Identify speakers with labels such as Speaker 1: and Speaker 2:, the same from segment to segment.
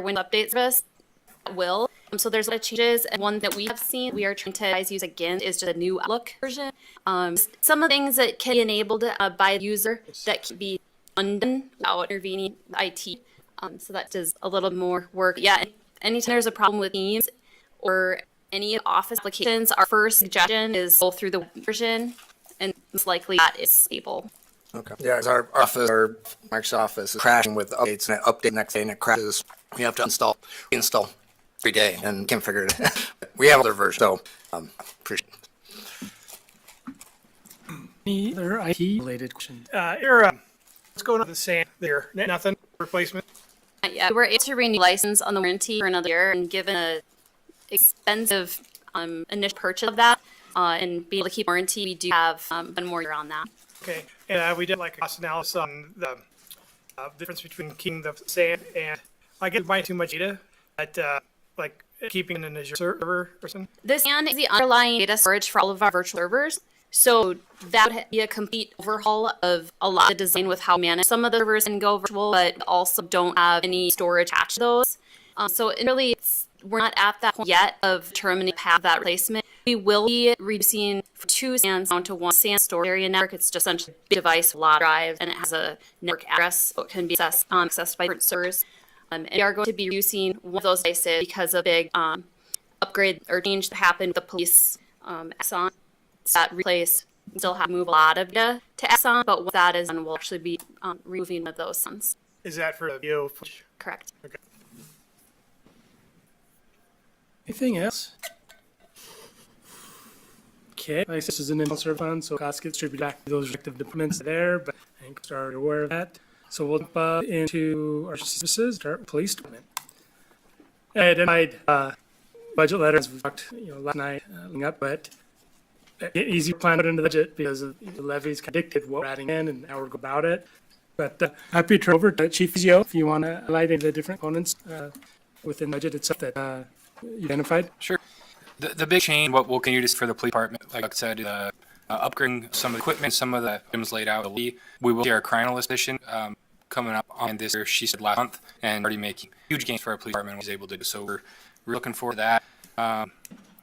Speaker 1: window update service will. So there's a lot of changes, and one that we have seen we are trying to guys use again is just a new Outlook version. Some of the things that can be enabled by the user that can be undone without intervening IT. So that does a little more work. Yeah, anytime there's a problem with Teams or any Office applications, our first suggestion is go through the web version, and most likely that is stable.
Speaker 2: Okay. Yeah, 'cause our Microsoft Office is crashing with updates, and it updates the next day and it crashes. We have to install every day and can't figure it out. We have other versions, so appreciate it.
Speaker 3: Any other IT-related questions? What's going on with the sand there? Nothing? Replacement?
Speaker 1: Yeah, we were able to renew license on the warranty for another year, and given a expensive initial purchase of that and be able to keep warranty, we do have one more year on that.
Speaker 3: Okay, and we did like a cost analysis on the difference between keeping the sand and I get buying too much data at like keeping it in Azure server or something.
Speaker 1: The SAN is the underlying data storage for all of our virtual servers. So that would be a complete overhaul of a lot of design with how we manage. Some of the servers can go virtual, but also don't have any storage attached to those. So really, we're not at that point yet of determining the path of that replacement. We will be reducing from 2 SANs down to 1 SAN storage area network. It's just essentially a big device, a lot of drive, and it has a network address, so it can be accessed by different servers. And we are going to be reducing one of those devices because of a big upgrade or change that happened with the police Exxon. That replaced, still have to move a lot of data to Exxon, but what that is, and we'll actually be removing one of those SANs.
Speaker 3: Is that for the video?
Speaker 1: Correct.
Speaker 3: Okay.
Speaker 4: Anything else? Okay, like this is an internal server fund, so costs get distributed back to those respective departments there, but I think we're already aware of that. So we'll jump into our services, start with police department. I identified budget letters we talked last night up, but easy to plan out into the budget because of the levies kind of dictate what we're adding in and how we're going about it. But happy to turn over to Chief Physio if you want to highlight any of the different components within the budget itself that you identified.
Speaker 5: Sure. The big change, what we'll continue to see for the police department, like I said, upgrading some of the equipment, some of the items laid out. We will see our crime analyst edition coming up on this year. She said last month, and already making huge gains for our police department. Was able to do so. We're looking forward to that.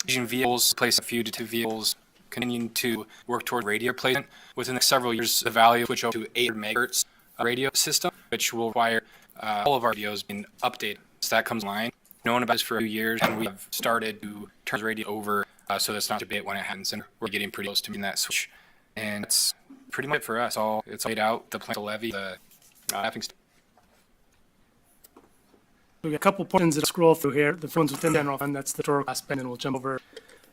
Speaker 5: Vision vehicles, replace a few to 2 vehicles. Continuing to work toward radio replacement. Within the next several years, the value switch over to 800 megahertz radio system, which will require all of our radios being updated. So that comes online. Known about this for a few years, and we have started to turn the radio over so that's not a debate when it happens, and we're getting pretty close to making that switch. And that's pretty much it for us. It's laid out, the plan to levy, the mapping.
Speaker 4: We got a couple portions that I'll scroll through here. The ones within the general fund, that's the total cost spend, and we'll jump over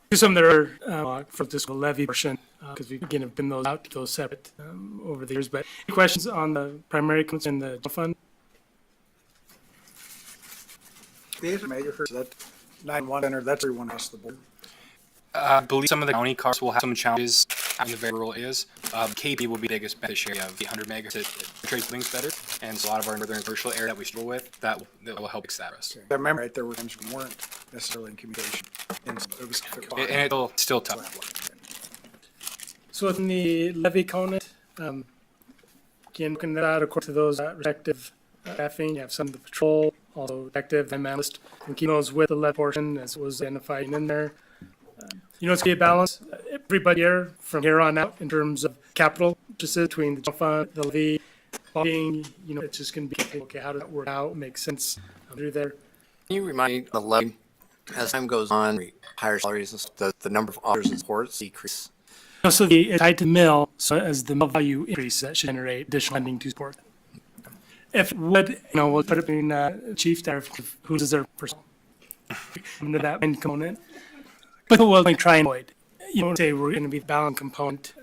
Speaker 4: to some that are for this levy portion, because we again have been those separate over the years. But any questions on the primary components in the general fund?
Speaker 6: The major first, that 9-1 center, that's everyone across the board.
Speaker 5: I believe some of the county cars will have some challenges in the very rural areas. KB will be the biggest beneficiary of the 100 megahertz. It traces things better, and it's a lot of our northern commercial area that we struggle with. That will help fix that rest.
Speaker 6: Okay. I remember right there were times we weren't necessarily in communication. And it was
Speaker 5: And it'll still tough.
Speaker 4: So in the levy component, again, looking at that according to those respective staffing, you have some of the patrol, also detective and analyst, and keep those with the levy portion as was identified in there. It's going to be a balance everybody here from here on out in terms of capital purchases between the general fund, the levy, being, it's just going to be, okay, how does that work out? Makes sense through there.
Speaker 2: Can you remind me the levy, as time goes on, higher salaries, and stuff, the number of officers and supports decrease?
Speaker 4: So it's tied to mill, so as the mill value increases, that should generate additional funding to support. If would, we'll put it in chief there, who does their personal into that end component. But we'll try and avoid, say we're going to be the balance component,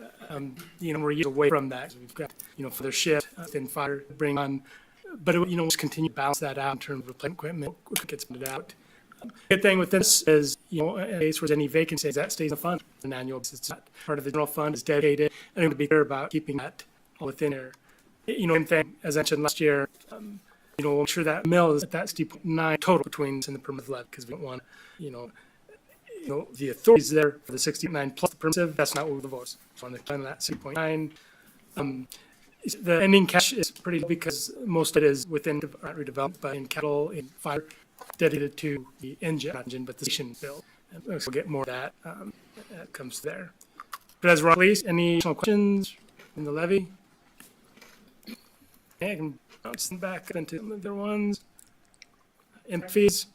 Speaker 4: we're years away from that. So we've got, for their shift, within fire, bring on, but it, just continue to balance that out in terms of replacement equipment, what gets funded out. Good thing with this is, in case there's any vacancies, that stays in the fund on an annual basis. It's not part of the general fund, it's dedicated, and I'm going to be clear about keeping that all within there. Same thing, as I mentioned last year, we'll make sure that mill is at that 60.9 total between us and the permissive levy, because we don't want, the authorities there for the 69 plus the permissive, that's not what we vote. So on the plan of that 6.9, The ending cash is pretty low because most of it is within redevelopment, but in capital, in fire, dedicated to the engine, but the station bill. And we'll get more of that that comes there. But as Ron, please, any additional questions from the levy? Okay, I can bounce them back into the other ones. Impact fees.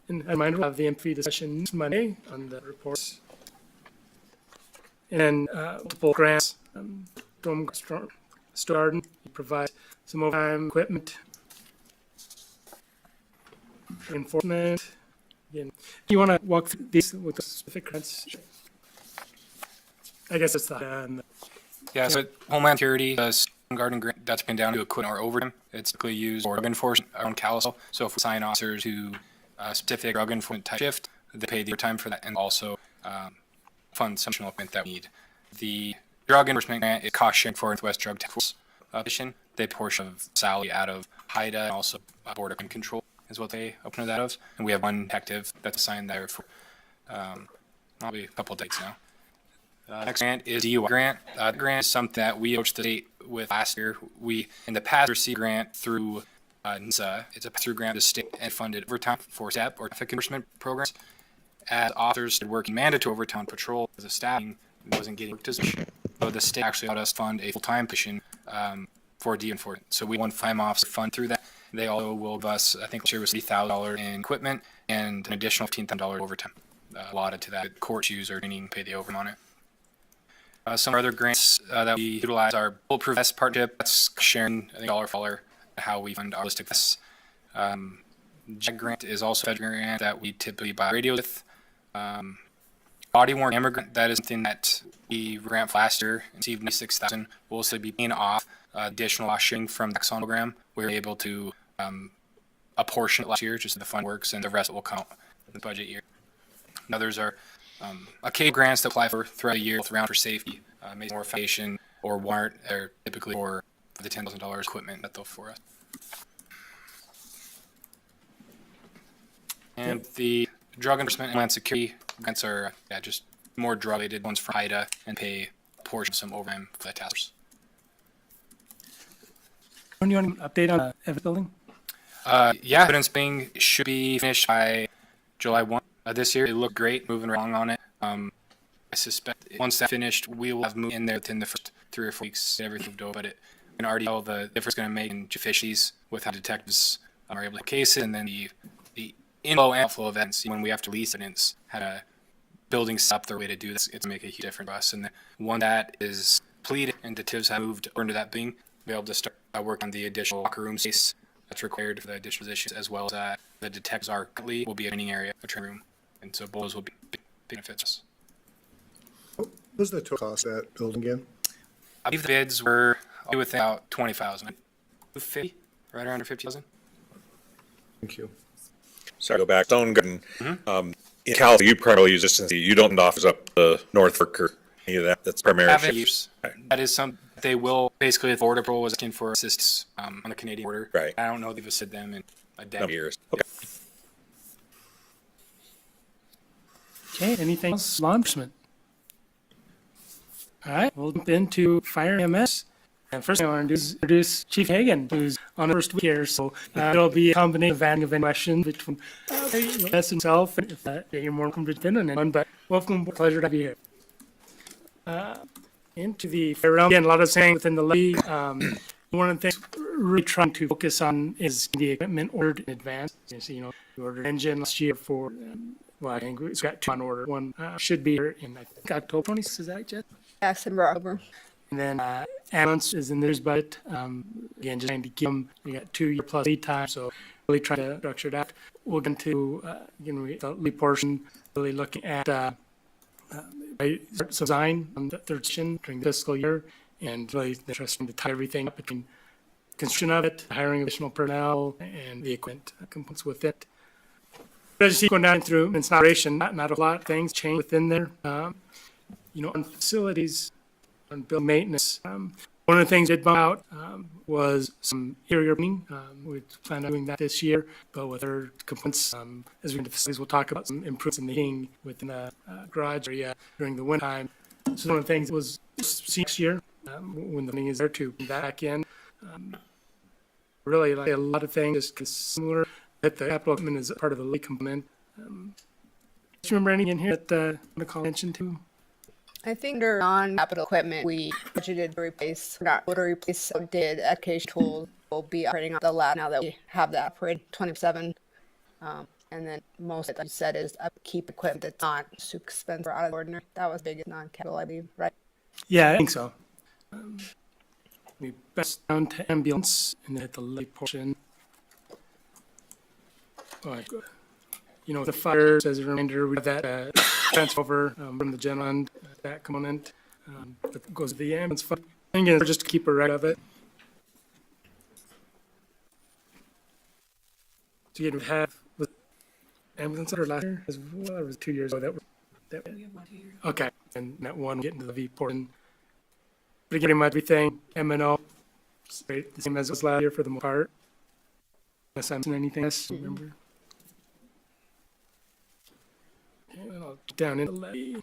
Speaker 4: And a reminder, we'll have the impact fee discussion next Monday on the reports. And multiple grants. Storm Garden provides some overtime equipment. Enforcement. Again, you want to walk through these with the specific grants? I guess it's the
Speaker 5: Yeah, so Homeland Security, Garden grant, that's been down to equipment or overtime. It's typically used for drug enforcement around Kalispell. So if we assign officers to a specific drug enforcement type shift, they pay the overtime for that and also fund some additional equipment that we need. The drug enforcement grant is cost sharing for Northwest Drug Task Force position. They pay a portion of salary out of HIDA and also Border Control is what they open that of. And we have one detective that's assigned there for probably a couple of days now. Next grant is DUI grant. The grant is something that we approached the state with last year. We, in the past, received a grant through NISA. It's a pass-through grant to the state and funded overtime for STEP or traffic enforcement programs. As officers started working mandatory overtime patrol as a staffing wasn't getting worked as much. So the state actually allowed us to fund a full-time position for DUI enforcement. So we won 5 officer fund through that. They also will give us, I think, last year was $3,000 in equipment and an additional $15,000 overtime allotted to that. Court use or training pay the overtime on it. Some other grants that we utilize are Bulletproof Vest partnership. That's sharing, I think, dollar for dollar how we fund our ballistic vests. JAG grant is also a federal grant that we typically buy radios with. Body worn camera grant, that is something that we grant last year and received $96,000. We'll also be paying off additional cost sharing from the Exxon program. We were able to apportion it last year, just the fund works, and the rest will count in the budget year. And others are occasional grants that apply for throughout the year, around for safety, maybe more foundation or warrant, or typically for the $10,000 equipment that they'll for us. And the drug enforcement and Homeland Security grants are just more drug-related ones from HIDA and pay a portion of some overtime for the task force.
Speaker 4: When you want an update on the evidence building?
Speaker 5: Evidence being should be finished by July 1 this year. It looked great, moving along on it. I suspect once that's finished, we will have moved in there within the first 3 or 4 weeks. Everything moved over, but it can already tell the difference going to make in efficiencies with how detectives are able to case it, and then the inflow and outflow of evidence. When we have to release evidence, how to building up the way to do this, it's make a huge difference for us. And one that is pleaded and detectives have moved over into that being, be able to start working on the additional locker room space that's required for the additional positions, as well as the detectives are currently will be a training area, a training room, and so both those will be big benefits.
Speaker 7: What was the total cost of that building again?
Speaker 5: I believe the bids were within about 20,000, 50, right around 50,000.
Speaker 7: Thank you.
Speaker 8: Sorry, go back. Stone Garden. In Cal, you primarily use this, you don't office up the North Fork or any of that. That's primary.
Speaker 5: Use. That is some. They will basically. The Border Patrol was looking for assistance on the Canadian border.
Speaker 8: Right.
Speaker 5: I don't know if they've assisted them in a decade.
Speaker 8: Years. Okay.
Speaker 4: Okay, anything else? Law enforcement. All right, we'll jump into fire EMS. And first thing I want to do is introduce Chief Hagan, who's on the first week here. So it'll be a combination of any questions between us and himself. And if you're more welcome to depend on anyone, but welcome, pleasure to have you here. Into the fire realm, again, a lot of saying within the levy. One of the things we're really trying to focus on is the equipment ordered in advance. So, we ordered an engine last year for, I think it's got 2 on order. One should be here in, I think, October 20th. Is that right, Jess?
Speaker 9: Yeah, September, October.
Speaker 4: And then ambulance is in their budget. Again, just trying to keep them. We got 2 year plus lead time, so really trying to structure that. We'll get into the lead portion, really looking at design on the third session during the fiscal year, and really interesting to tie everything up between construction of it, hiring additional personnel, and the equipment components with it. But as you see going down through installation, not a lot of things change within there. On facilities, on building maintenance. One of the things that bump out was some interior painting. We plan on doing that this year, but with our components, as we get into facilities, we'll talk about some improvements in the heating within the garage area during the winter time. So one of the things that was seen next year when the money is there to bring that back in. Really, like a lot of things is similar. That the capital equipment is part of the levy component. Do you remember anything in here that I want to call attention to?
Speaker 9: I think under non-capital equipment, we budgeted to replace, not to replace, outdated education tools. We'll be operating on the lab now that we have that operating 27. And then most of it, like you said, is upkeep equipment that's not super expensive or out of the ordinary. That was biggest non-capital, I believe, right?
Speaker 4: Yeah, I think so. We best down to ambulance and then hit the levy portion. Like, the fires, as a reminder, we have that transfer over from the general fund, that component that goes to the ambulance fund. And again, just to keep a record of it. So again, we have was ambulance under last year as well, or was it 2 years ago that okay, and that one getting to the levy portion. But again, pretty much everything M&O, the same as it was last year for the most part. Unless I'm missing anything else, remember? And I'll get down into levy.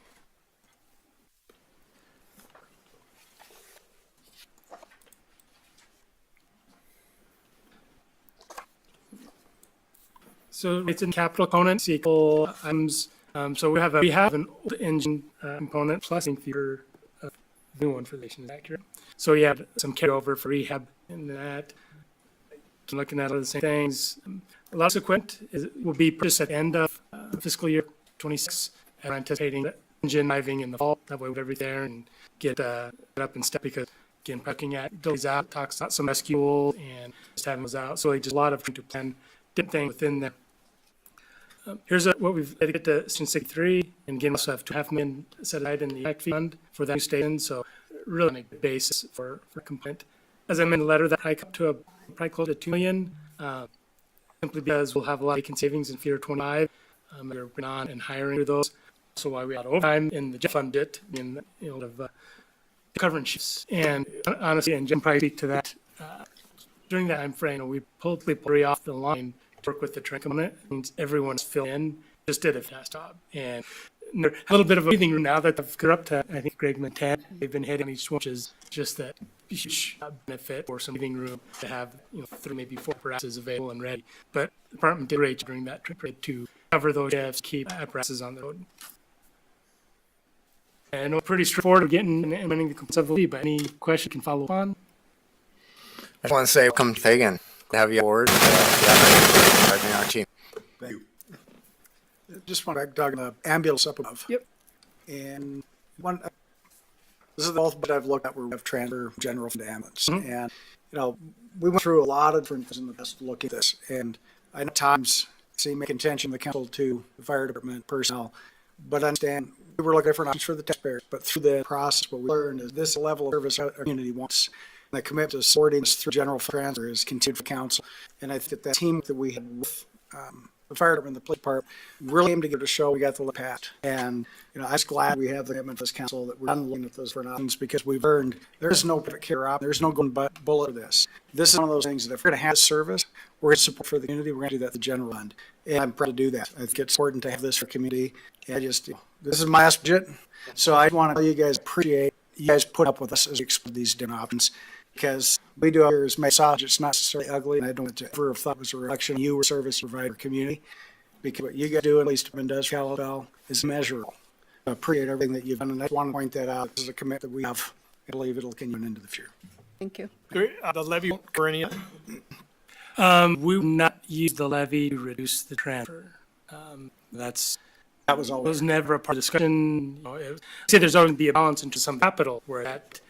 Speaker 4: So it's in capital component, equal items. So we have an old engine component plus in fewer new one for the nation is accurate. So you have some carryover for rehab in that. So looking at other same things. A lot of equipment will be purchased at the end of fiscal year 26. And we're anticipating the engine arriving in the fall. That way we'll be there and get up and step because again, looking at delays out, talks about some SQL and just having those out. So just a lot of to plan different things within there. Here's what we've got to get to Station 63, and again, we also have $2.5 million set aside in the Act fund for that new station, so really a good basis for complaint. As I mentioned in the letter, that hike up to probably close to $2 million, simply because we'll have a lot of vacant savings in Feeder 25. We're bringing on and hiring for those, so why we had overtime in the general fund bit in covering shifts. And honestly, and Jim probably speak to that during that time frame, we pulled people off the line. Work with the train component means everyone's filled in, just did a fast job. And a little bit of a breathing room now that they're up to, I think, Greg and 10. They've been hitting each one, which is just that huge benefit for some breathing room to have 3, maybe 4 apparatuses available and ready. But the department did great during that trip to cover those shifts, keep apparatuses on the road. And we're pretty straightforward of getting and implementing the components of the lead, but any question you can follow up on?
Speaker 2: I just want to say, welcome to Fagan. Have you aboard? Our team.
Speaker 6: Thank you. Just want to talk the ambulance up above.
Speaker 4: Yep.
Speaker 6: And this is the both that I've looked at where we have transfer general from the ambulance.
Speaker 4: Mm-hmm.
Speaker 6: And, we went through a lot of different things in the past looking at this. And I know at times see make intention the council to the fire department personnel, but I understand we were looking at different options for the taxpayers. But through the process, what we learned is this level of service our community wants. And the commitment to supporting us through general transfer is continued for council. And I think that team that we had with the fire department, the police department, really aimed to give it a show. We got the pat. And, I was glad we have the commitment to this council that we're done looking at those different options because we've earned, there's no perfect cure option. There's no golden bullet for this. This is one of those things that if we're going to have this service, we're going to support for the community. We're going to do that at the general fund. And I'm proud to do that. I think it's important to have this for community. And this is my last budget. So I want to tell you guys, appreciate you guys put up with us as we explore these different options. Because we do ours massage, it's not necessarily ugly, and I don't ever have thought it was a reflection of you or service provider community. Because what you guys do, at least it does Kalispell, is immeasurable. I appreciate everything that you've done, and I want to point that out. This is a commitment that we have. I believe it'll continue into the future.
Speaker 9: Thank you.
Speaker 3: The levy won't cover any of
Speaker 4: We will not use the levy to reduce the transfer. That was never a part of the discussion. Say there's always be a balance into some capital where that.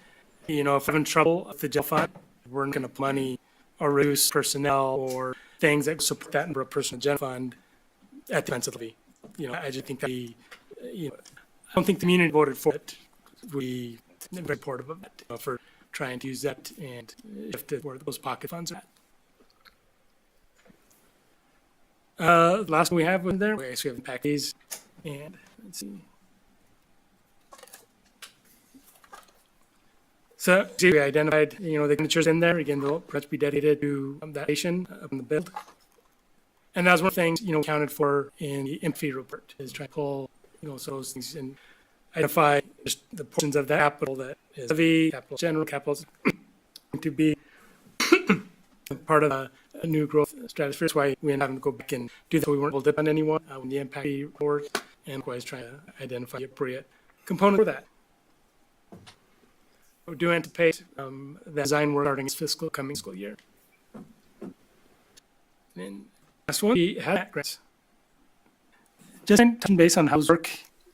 Speaker 4: If we're having trouble with the general fund, we're not going to put money or reduce personnel or things that support that number of personal general fund at the expense of the levy. I just think that I don't think the community voted for it. We are very supportive of that for trying to use that and shift it where those pocket funds are at. The last one we have in there, we have the packages, and let's see. So we identified, the expenditures in there. Again, they'll perhaps be dedicated to that station up in the build. And that was one of the things, accounted for in the IMFI report is trying to pull, those things in identify just the portions of the capital that is heavy, capital general, capital to be part of a new growth strategy. That's why we ended up having to go back and do that. We weren't able to dip on anyone when the impact report, and always trying to identify the appropriate component for that. We do anticipate that design work starting this coming fiscal year. And last one, we had grants. Just touching base on how those work.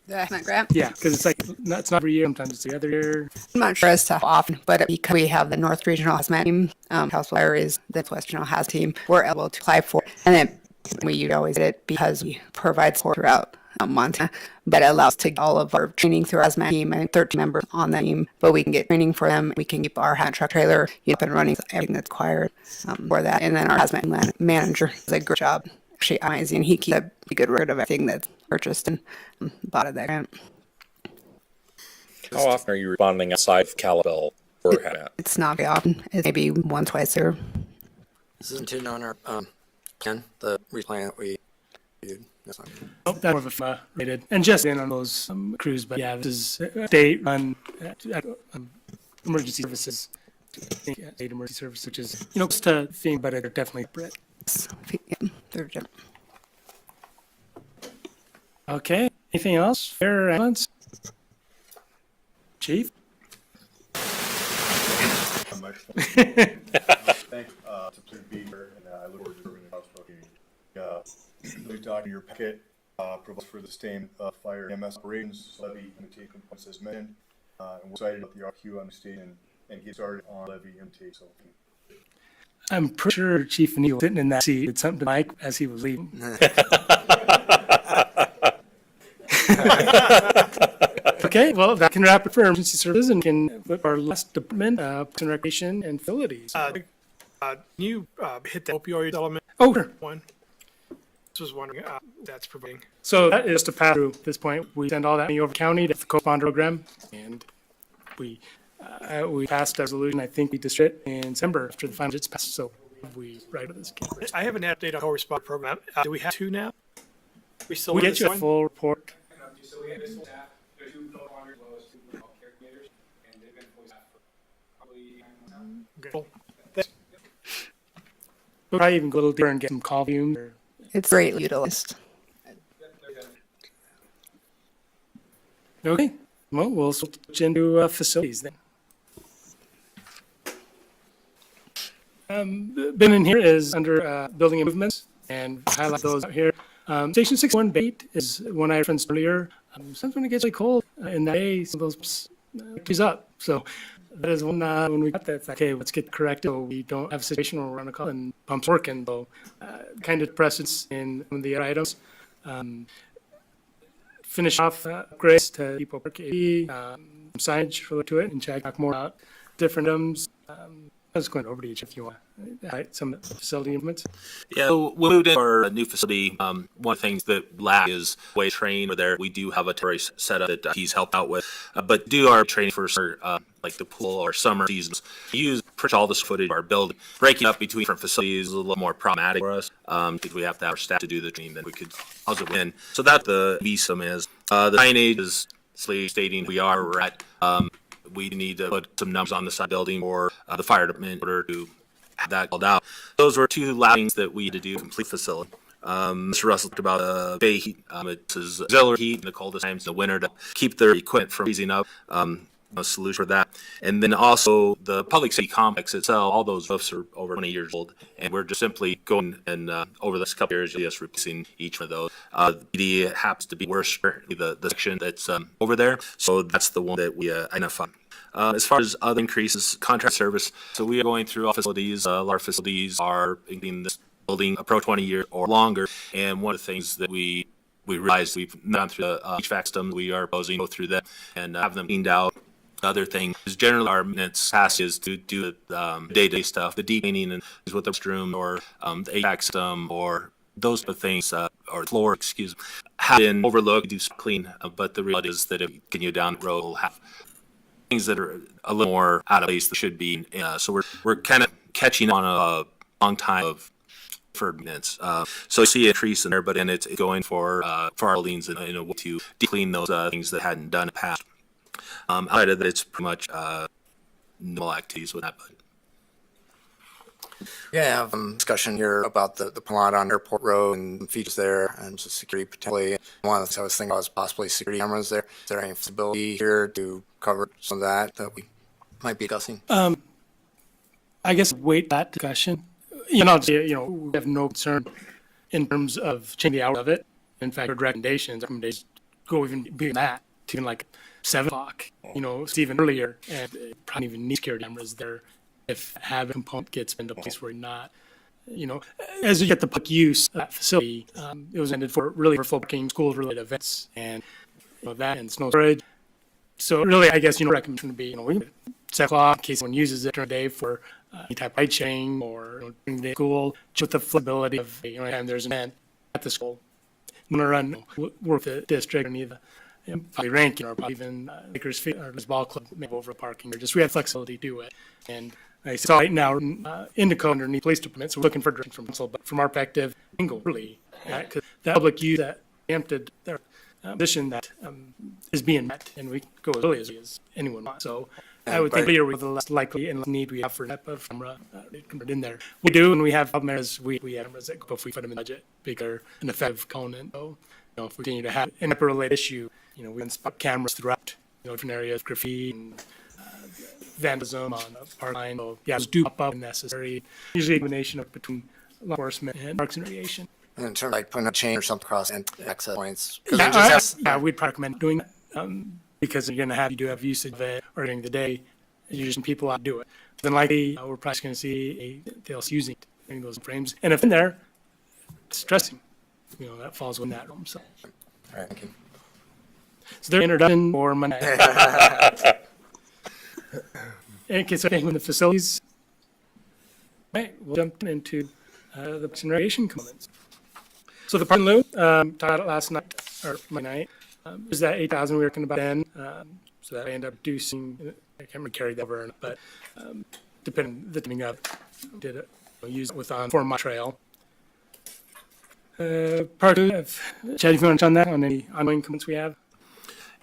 Speaker 9: The estimate grant.
Speaker 4: Yeah, because it's like, it's not every year, sometimes it's the other year.
Speaker 9: I'm not sure as to how often, but because we have the North Regional Hazmat Team, Kalispell Fire is the West Regional Hazmat Team, we're able to apply for it. And then we always get it because we provide support throughout Montana, but it allows to get all of our training through our hazmat team. I think 13 members on that team, but we can get training for them. We can keep our hazmat truck trailer up and running, everything that's required for that. And then our hazmat manager does a great job. Actually, amazing. He keeps a good record of everything that's purchased and bought of that grant.
Speaker 8: How often are you responding outside of Kalispell for hazmat?
Speaker 9: It's not very often. It's maybe once, twice a year.
Speaker 2: This isn't in on our plan, the replan that we viewed. That's not.
Speaker 4: Oh, that's more of a rated, and just in on those crews, but yeah, this is state run emergency services, state emergency service, which is, close to theme, but they're definitely separate.
Speaker 9: Yeah, they're different.
Speaker 4: Okay, anything else? Fair ambulance? Chief?
Speaker 7: Thanks, to please be here, and I look forward to serving the Kalispell community. We talked in your packet, provides for the sustained fire EMS operations levy intake components as mentioned, and we're excited about the RQ on the station and get started on levy intake. So,
Speaker 4: I'm pretty sure Chief Neal sitting in that seat did something to Mike as he was leaving. Okay, well, that can wrap it for emergency services and can flip our last department, Parks and Recreation and Facilities.
Speaker 3: You hit the opioid element
Speaker 4: Oh, sure.
Speaker 3: one. Just was wondering that's providing.
Speaker 4: So that is to pass through at this point. We send all that money over county to the co-bond program, and we passed a resolution. I think we district in December after the final budget's passed. So we right with this.
Speaker 3: I have an update on co-respond program. Do we have two now? We still
Speaker 4: We
Speaker 3: in
Speaker 4: get
Speaker 3: this
Speaker 4: you a
Speaker 3: one?
Speaker 4: full report.
Speaker 5: So we have this staff, there's two no longer as well as two healthcare coordinators, and they've been fully staffed for probably 9 months now.
Speaker 3: Okay. Cool. Thanks.
Speaker 4: We'll probably even go a little deeper and get some call volume.
Speaker 9: It's greatly utilized.
Speaker 4: Okay, well, we'll switch into facilities then. Been in here is under building improvements, and highlight those out here. Station 61 bait is one I referenced earlier. Sometimes when it gets really cold in that day, some of those freeze up. So that is when we got that, it's like, okay, let's get corrected. So we don't have a situation where we're on a call and pumps working. So kind of depressants in some of the other items. Finish off upgrades to Depot Park AD, signage related to it, and check talk more about different items. I was going over to each if you want some facility improvements.
Speaker 10: Yeah, so we moved into our new facility. One of the things that lack is way train where there we do have a temporary setup that he's helped out with, but do our training for like the pool or summer seasons. We use pretty much all this footage of our building. Breaking up between different facilities is a little more problematic for us because we have to have our staff to do the training that we could house it in. So that the VSUM is. The signage is stating we are where we're at. We need to put some numbers on the side building for the fire department in order to have that called out. Those were two last things that we had to do complete facility. Mr. Russell talked about bay heat. It's auxiliary heat in the coldest times in the winter to keep their equipment from freezing up. A solution for that. And then also the public safety complex itself, all those roofs are over 20 years old. And we're just simply going and over this couple years, just replacing each one of those. The PD happens to be worse, the section that's over there. So that's the one that we identify. As far as other increases, contract service. So we are going through all facilities. A lot of facilities are in this building approach 20 years or longer. And one of the things that we realized we've gone through the HVAC system, we are proposing to go through that and have them cleaned out. Other thing is generally our maintenance task is to do the day-to-day stuff, the deep cleaning and with the restroom or the HVAC system or those type of things, or floor, have been overlooked, do some clean, but the reality is that if you continue down the road, we'll have things that are a little more out of place that should be. So we're kind of catching on a long time of for maintenance. So you see an increase in there, but then it's going for our buildings in a way to clean those things that hadn't done in the past. Outside of that, it's pretty much normal activities with that. But
Speaker 2: Yeah, I have discussion here about the plot on Airport Road and features there and just security potentially. One of the things I was thinking about was possibly security cameras there. Is there any flexibility here to cover some of that we might be discussing?
Speaker 4: I guess wait that discussion. We have no concern in terms of changing the hour of it. In fact, our recommendations go even beyond that, to even like 7 o'clock, it's even earlier, and probably even need security cameras there if have a component gets into a place where not, as you get the public use of that facility, it was intended for full parking, school-related events, and that and snow storage. So really, I guess, recommendation would be, 7 o'clock in case someone uses it during the day for any type of ride sharing or during the day school, just with the flexibility of, anytime there's an event at the school. I'm going to work with the district or any of the probably ranking or probably even Bakersfield or this ball club, maybe over parking, or just we have flexibility to do it. And I saw right now Indico underneath police department, so we're looking for direction from council, but from our perspective, go early, because the public use that preempted their mission that is being met, and we go as early as anyone wants. So I would think earlier the less likely and less need we have for type of camera in there. We do, and we have cameras. We have cameras that go if we put them in the budget, bigger and effective component. So if we continue to have an related issue, we can spot cameras throughout, different areas, graffiti and vandalism on the park line. So those do pop up when necessary. Usually a combination of between law enforcement and parks and recreation.
Speaker 2: And in terms of like putting a chain or something across and access points.
Speaker 4: We'd probably recommend doing that because you do have usage of it or during the day. Usually some people out do it. Then likely we're probably going to see else using those frames. And if in there, it's stressing. That falls within that realm. So.
Speaker 2: All right, thank you.
Speaker 4: So their introduction for Monday. In case of anything with the facilities, right, we'll jump into the recreation components. So the park and loo, talked about it last night, or Monday night, is that 8,000 we were talking about then. So that I ended up reducing, I can't remember carry that over, but depending of, did it, use it with on 4 mile trail. Part of, Chad, if you want to touch on that, on any ongoing comments we have?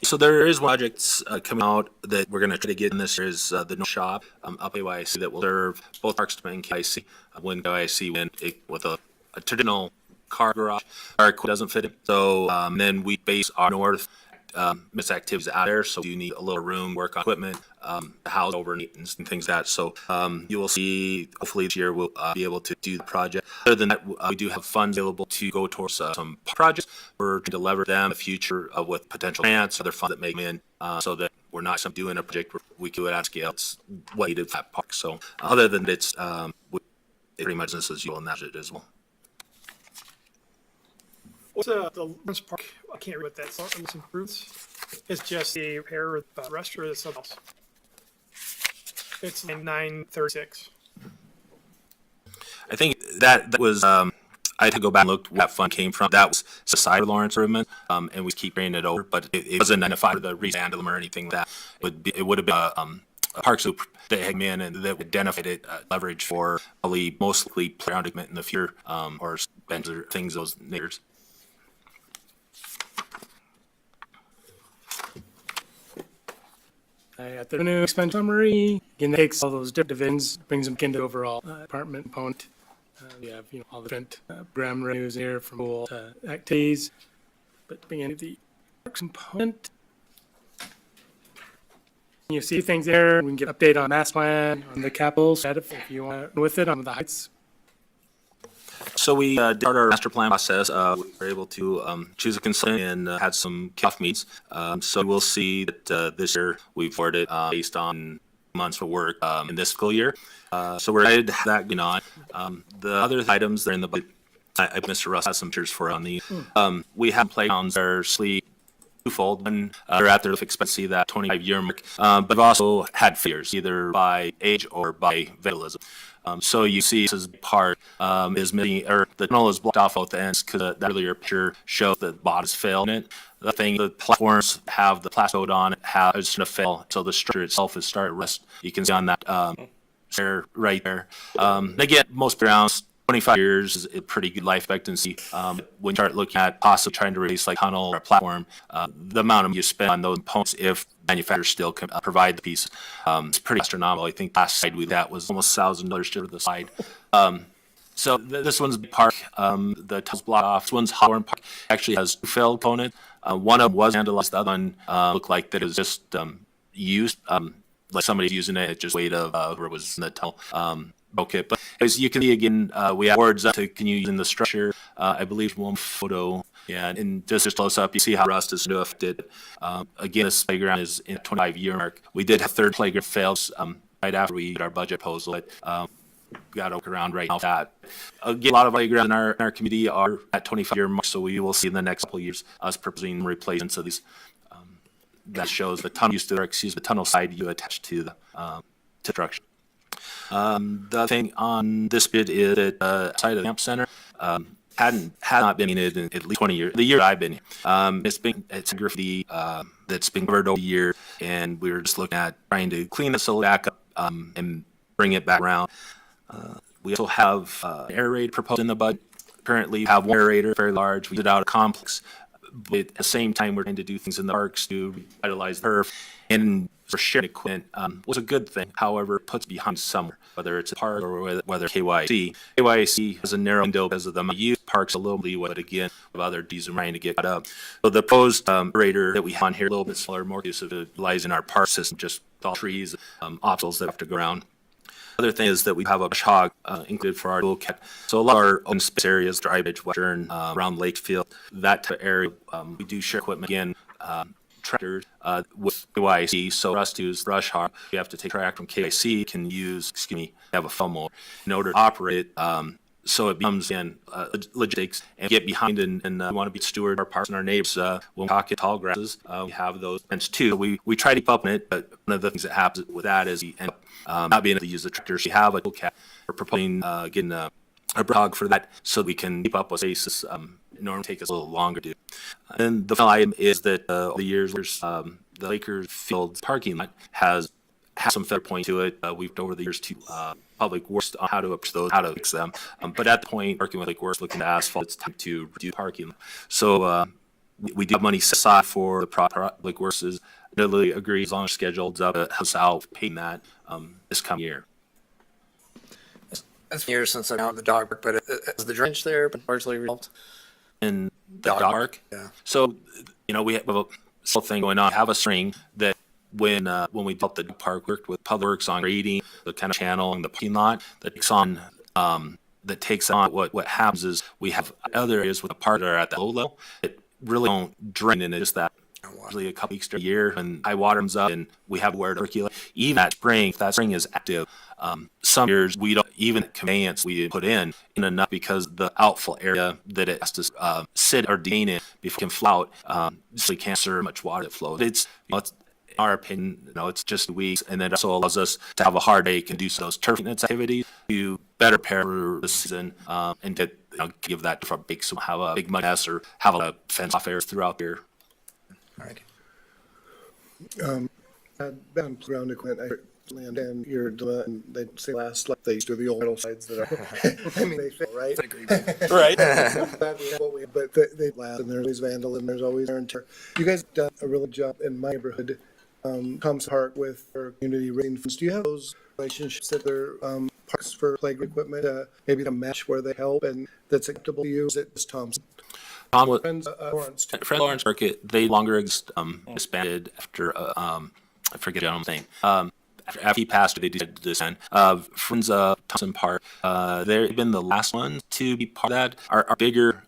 Speaker 10: So there is projects coming out that we're going to try to get in this year is the North Shop up AYC that will serve both Parks and KIC. When KIC went with a traditional car garage, our equipment doesn't fit in. So then we base our north miss activities out there. So you need a little room, work on equipment, the house overnight and things like that. So you will see, hopefully this year we'll be able to do the project. Other than that, we do have funds available to go towards some projects. We're trying to lever them in the future with potential grants, other funds that may come in, so that we're not doing a project where we do it at scale. It's what we did for that park. So other than it's pretty much business as usual in that as well.
Speaker 3: What's the Lawrence Park? I can't read what that's on. Improvements. It's just a repair of the rest or something else. It's 936.
Speaker 10: I think that was I had to go back and look where that fund came from. That was Society of Lawrence Improvement, and we keep bringing it over, but it wasn't identified with the re-vandalism or anything like that. It would have been a park soup that had come in and that would identify it leverage for probably mostly playground equipment in the future or benches or things those neighbors.
Speaker 4: At the revenue expense summary, again, it takes all those different divisions, brings them into the overall department component. We have, all the different program revenues here from pool to activities. But to bring in the parks component, you see things there. We can get an update on master plan, on the capital set if you want with it, on the heights.
Speaker 10: So we did our master plan process. We were able to choose a consultant and had some kickoff meets. So we'll see that this year we've awarded based on months of work in this fiscal year. So we're excited to have that going on. The other items that are in the budget, Mr. Russ has some pictures for on these. We have playgrounds that are twofold. One, they're at their expectancy, that 25-year mark, but we've also had failures, either by age or by vandalism. So you see, this is part is missing, or the tunnel is blocked off both the ends because that earlier picture showed the bottoms failed in it. The platforms have the plastic on it, it's going to fail. So the structure itself is starting to rust. You can see on that there, right there. Again, most grounds 25 years is a pretty good life expectancy. When you start looking at possibly trying to replace like tunnel or a platform, the amount of money you spend on those components, if manufacturers still can provide the piece, is pretty astronomical. I think last slide we that was almost $1,000 to the slide. So this one's Park, the tunnel's blocked off. This one's Hawthorne Park. Actually has two failed components. One of them was vandalized. The other one looked like that it was just used, like somebody's using it. It just weight of whoever was in the tunnel. Okay, but as you can see again, we have boards up to can you in the structure. I believe one photo, yeah, and just close up, you see how rust is affected. Again, this playground is in a 25-year mark. We did have third playground fails right after we did our budget proposal, but got to work around right now for that. Again, a lot of playgrounds in our community are at 25-year mark, so we will see in the next couple of years us proposing replacements of these. That shows the tunnel used to, or excuse the tunnel side you attached to the structure. The thing on this bid is that side of the camp center had not been needed in at least 20 years. The year I've been here, it's graffiti that's been covered over the year, and we were just looking at trying to clean this back up and bring it back around. We also have an aerator proposed in the budget. Currently, we have one aerator, very large. We did out a complex, but at the same time, we're trying to do things in the parks to revitalize the turf. And for sharing equipment was a good thing. However, it puts behind somewhere, whether it's a park or whether KYC. KYC has a narrow window because of the use. Parks a little leeway, but again, of other diesel trying to get caught up. So the proposed aerator that we have on here, a little bit smaller, more conducive to utilizing our park system, just all trees, obstacles that have to go around. Other thing is that we have a brush hog included for our toolkit. So a lot of our open space areas, Drybridge, Western, around Lakefield, that type of area, we do share equipment again, tractors with KYC. So for us to use brush hog, we have to take track from KYC, can use, have a funnel in order to operate it. So it becomes, again, logistics and get behind and we want to be steward our parks and our neighbors. When we talk at tall grasses, we have those fence too. We try to keep up on it, but one of the things that happens with that is we end up not being able to use the tractors. We have a toolcat. We're proposing getting a hog for that so we can keep up with spaces. Normally take us a little longer to do. And the final item is that over the years, the Lakers Field parking lot has some fair point to it. We've over the years to Public Works on how to approach those, how to fix them. But at the point, working with Public Works, looking at asphalt, it's time to reduce parking. So we do have money set aside for the Public Works. Literally agree as long as scheduled up, helps out paying that this coming year.
Speaker 2: It's years since I've been out in the dog park, but has the drainage there been largely resolved?
Speaker 10: In the dog park?
Speaker 2: Yeah.
Speaker 10: So, we have a whole thing going on. Have a string that when we built the dog park, worked with Public Works on grading the kind of channel and the parking lot that takes on what happens is we have other areas with the park that are at the low level that really don't drain, and it's just that usually a couple weeks to a year and high water comes up and we have where to percolate. Even that spring, if that spring is active, some years we don't even conveyance we put in enough because the outflow area that it has to sit or drain in before it can flow out, so you can't serve much water that flows. It's in our opinion, it's just weeks, and it also allows us to have a hard day and do those turf maintenance activities to better prepare for the season and to give that for big, so have a big mud mess or have a fence off areas throughout the year.
Speaker 2: All right.
Speaker 11: On ground equipment, land and your and they say last like they used to the old metal sides that are. I mean, they fail, right?
Speaker 10: Right.
Speaker 11: But they last, and there's always vandalism. There's always wear and tear. You guys have done a really good job in my neighborhood. Comes Park with our community rating funds. Do you have those relationships that they're parks for playground equipment? Maybe a match where they help and that's acceptable to you? Is it just Thompson?
Speaker 10: Friends Lawrence Market, they longer disbanded after I forget the gentleman's name. After he passed, they decided to disband. Friends of Thompson Park, they've been the last one to be part of that. Our bigger,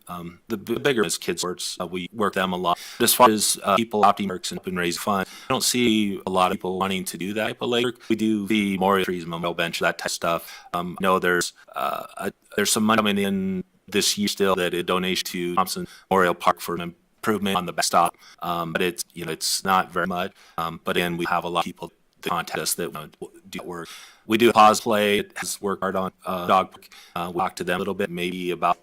Speaker 10: the bigger is kids sports. We work them a lot. But as far as people opting works and raise funds, I don't see a lot of people wanting to do that. But later, we do the memorial trees, memorial bench, that type of stuff. I know there's some money coming in this year still that a donation to Thompson Memorial Park for an improvement on the backstop. But it's not very much. But then we have a lot of people that contact us that do work. We do pause play. It has worked hard on dog park. We talk to them a little bit, maybe about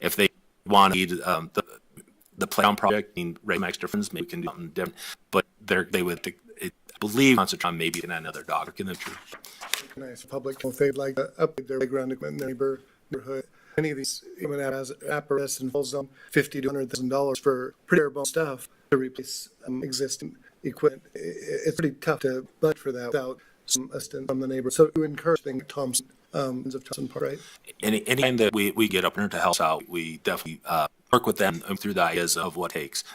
Speaker 10: if they want to lead the playground project, raise some extra funds, maybe we can do something different. But they would, I believe, concentrate on maybe another dog park in the future.
Speaker 11: Nice public. If they'd like to update their playground equipment in their neighbor, neighborhood. Any of these, even as apparatus involves them $50 to $100,000 for pretty bare bones stuff to replace existing equipment. It's pretty tough to budget for that without some assistance from the neighbor. So to encourage things like Thompson, of Thompson Park, right?
Speaker 10: Anytime that we get up there to help out, we definitely work with them through the ideas of what it takes.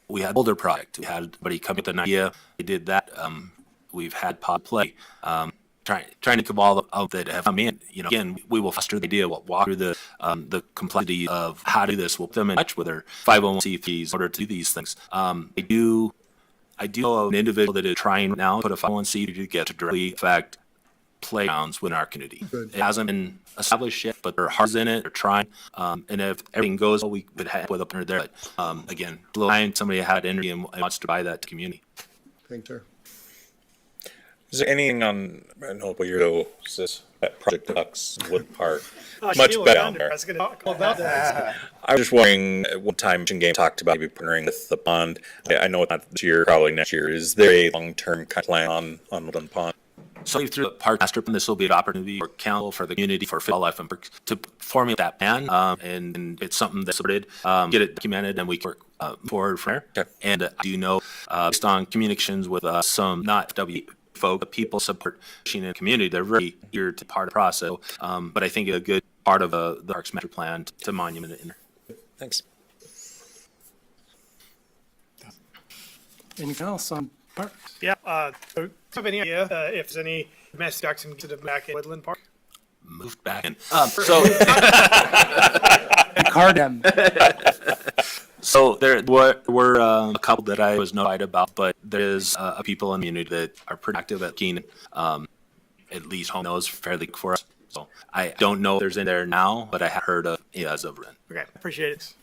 Speaker 10: We had older project. We had somebody come up with an idea. They did that. We've had pod play. Trying to come all of that have come in. Again, we will foster the idea. We'll walk through the complexity of how to do this. We'll put them in touch with their 501c3s in order to do these things. I do know of an individual that is trying now to put a 501c3 to get to directly affect playgrounds within our community.
Speaker 11: Good.
Speaker 10: It hasn't been established yet, but they're hard in it. They're trying. And if everything goes well, we could have with up under there. But again, somebody had energy and wants to buy that to community.
Speaker 11: Thanks, sir.
Speaker 8: Is there anything on, I don't know what year ago was this, that Project Ducks Wood Park? Much
Speaker 3: Sheila
Speaker 8: better
Speaker 3: down
Speaker 8: down there.
Speaker 3: I was going to talk about that.
Speaker 8: I was just wondering, at one time, Mission Game talked about maybe partnering with the pond. I know it's not this year, probably next year. Is there a long-term kind of plan on Woodland Pond?
Speaker 10: So through the park master plan, this will be an opportunity for council, for the community, for wildlife and parks to formulate that plan. And it's something that's supported, get it documented, and we can work forward from there.
Speaker 8: Okay.
Speaker 10: And I do know, based on communications with some not FW folk, but people support fishing in the community, they're really eager to part of the process. But I think a good part of the parks master plan to monument it in there.
Speaker 8: Thanks.
Speaker 4: Anything else on parks?
Speaker 3: Yeah. Do you have any idea if there's any domestic ducks in back in Woodland Park?
Speaker 10: Moved back in.
Speaker 4: Card them.
Speaker 10: So there were a couple that I was notified about, but there is people in the community that are pretty active at Keene. At least home knows fairly for us. So I don't know if there's in there now, but I have heard of it as of then.
Speaker 3: Okay, appreciate it.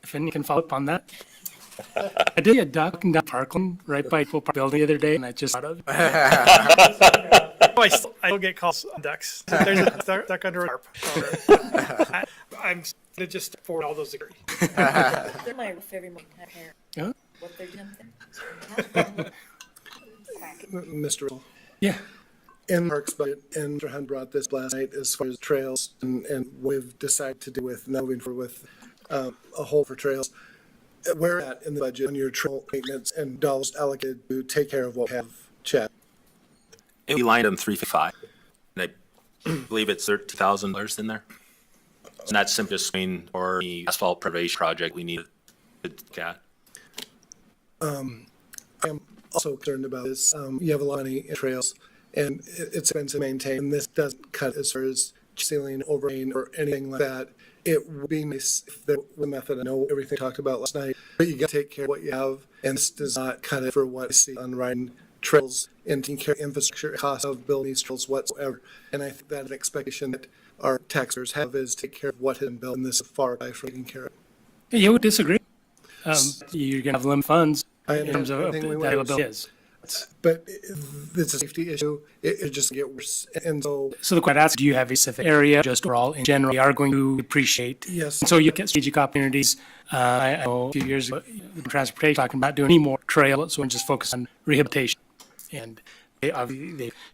Speaker 4: If any can follow up on that. I did a duck down Parkland right by Equal Park Building the other day, and I just thought of it.
Speaker 3: I still get calls on ducks. There's a duck under a tarp. I'm gonna just forward all those to Gary.
Speaker 12: They're my roof every morning. I hear
Speaker 4: Huh?
Speaker 12: what they're doing.
Speaker 11: Mr. Riddle.
Speaker 4: Yeah.
Speaker 11: In Parks budget, and Mr. Hunt brought this last night as far as trails and we've decided to do with moving forward with a hole for trails. Where at in the budget on your trail maintenance and dollars allocated to take care of what we have, Chad?
Speaker 10: We lined them 355, and I believe it's $30,000 in there. And that's simply just screen or the asphalt preservation project we need to get.
Speaker 11: I'm also concerned about this. You have a lot of money in trails, and it's expensive to maintain. And this doesn't cut as far as ceiling, overhang, or anything like that. It would be nice if there was a method. I know everything talked about last night, but you got to take care of what you have, and this does not cut it for what I see on riding trails and taking care of infrastructure, cost of building these trails whatsoever. And I think that's an expectation that our taxpayers have is take care of what has been built, and this is far away from taking care of.
Speaker 4: You would disagree. You're going to have limited funds
Speaker 11: I
Speaker 4: in terms of
Speaker 11: understand. I think we
Speaker 4: the
Speaker 11: will.
Speaker 4: availability is.
Speaker 11: But it's a safety issue. It just get worse. And so,
Speaker 4: So the question I asked, do you have a specific area, just overall in general, you are going to appreciate?
Speaker 11: yes.
Speaker 4: And so you get strategic opportunities. I know a few years ago, transportation, talking about doing any more trail, so we just focus on rehabilitation. And they